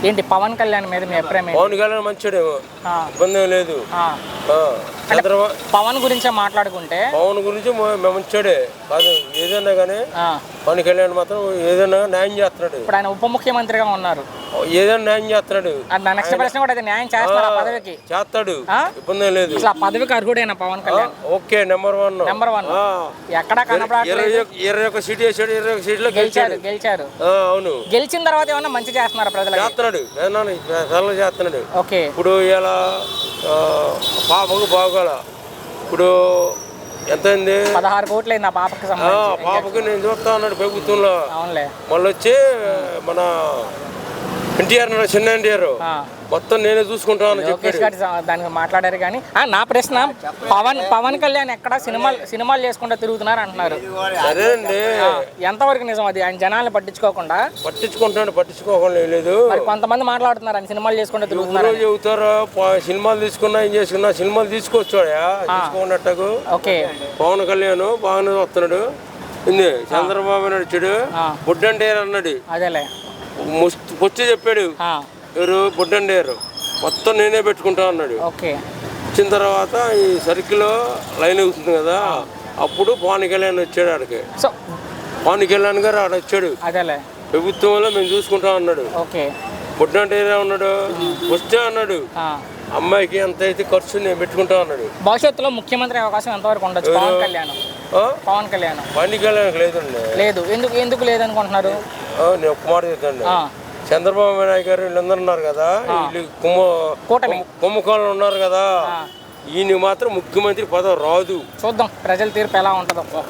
ఏంటి పవన్ కళ్యాణ్ మీద మీ అభిప్రాయం ఏంటి? పవన్ కళ్యాణ్ మంచిడేమో, ఇబ్బంది ఏం లేదు. పవన్ గురించే మాట్లాడుకుంటే పవన్ గురించి మంచిడే కాదు, ఏదైనా కానీ పవన్ కళ్యాణ్ మాత్రం ఏదైనా న్యాయం చేస్తున్నాడు. ఇప్పుడు ఆయన ఉప ముఖ్యమంత్రిగా ఉన్నారు, ఏదైనా న్యాయం చేస్తున్నాడు. నెక్స్ట్ ప్రశ్న కూడా అది న్యాయం చేస్తాడు, ఆ పదవికి చేస్తాడు, ఇబ్బంది ఏం లేదు. అసలు ఆ పదవికి అర్హుడైన Pawan Kalyan okay, number one ఎక్కడ కనపడట్లేదు. 21 సీట్ వేసాడు, 21 సీట్లో గెలిచారు. అవును, గెలిచిన తర్వాత ఏమన్నా మంచి చేస్తున్నారు ప్రజలు? చేస్తున్నాడు, చేస్తున్నాడు. ఓకే, ఇప్పుడు ఇలా పాపకు బాగోల, ఇప్పుడు ఎంత అయింది? 16 కోట్లు అయింది ఆ పాపకి. పాపకి నేను చూస్తా అన్నాడు ప్రభుత్వంలో. అవునులే, మళ్ళీ వచ్చి మన ఎన్టీఆర్ చిన్న ఎన్టీఆర్ మొత్తం నేనే చూసుకుంటాను చెప్పాడు. దానికి మాట్లాడారు. కానీ నా ప్రశ్న, పవన్ కళ్యాణ్ ఎక్కడ సినిమాలు చేసుకుంటూ తిరుగుతున్నారు అంటున్నారు. సరే అండి, ఎంతవరకు నిజం అది? ఆయన జనాలను పట్టించుకోకుండా లేదు. కొంతమంది మాట్లాడుతున్నారు ఆయన సినిమాలు చేసుకుంటూ తిరుగుతున్నారు చెబుతారు. సినిమాలు తీసుకున్నా ఏం చేసుకున్నా సినిమాలు తీసుకొచ్చాడా తీసుకున్నట్టు. ఓకే, పవన్ కళ్యాణ్ బాగానే వస్తున్నాడు. చంద్రబాబు నాయుడు బుడ్డంటే అన్నాడు, అదేలే వచ్చి చెప్పాడు ఎవరు బుడ్డండేరు మొత్తం నేనే పెట్టుకుంటా అన్నాడు. వచ్చిన తర్వాత ఈ సర్కిల్ లైన్ అవుతుంది కదా, అప్పుడు పవన్ కళ్యాణ్ వచ్చాడు ఆడికి. పవన్ కళ్యాణ్ గారు ఆడ వచ్చాడు, ప్రభుత్వంలో మేము చూసుకుంటాం అన్నాడు. బుడ్డండేరే ఉన్నాడు, వస్తే అన్నాడు అమ్మాయికి ఎంత అయితే ఖర్చు నేను పెట్టుకుంటా అన్నాడు. భవిష్యత్తులో ముఖ్యమంత్రి అవకాశం ఎంతవరకు ఉండొచ్చు పవన్ కళ్యాణ్? పవన్ కళ్యాణ్ లేదండి. లేదు, ఎందుకు లేదనుకుంటున్నారు? నేను ఒక మాట చెప్తాండి, చంద్రబాబు నాయుడు గారు వీళ్ళందరూ ఉన్నారు కదా, వీళ్ళు కుంభకోణంలో ఉన్నారు కదా, ఈయన మాత్రం ముఖ్యమంత్రి పదవి రాదు. చూద్దాం ప్రజల తీర్పు ఎలా ఉంటుందో.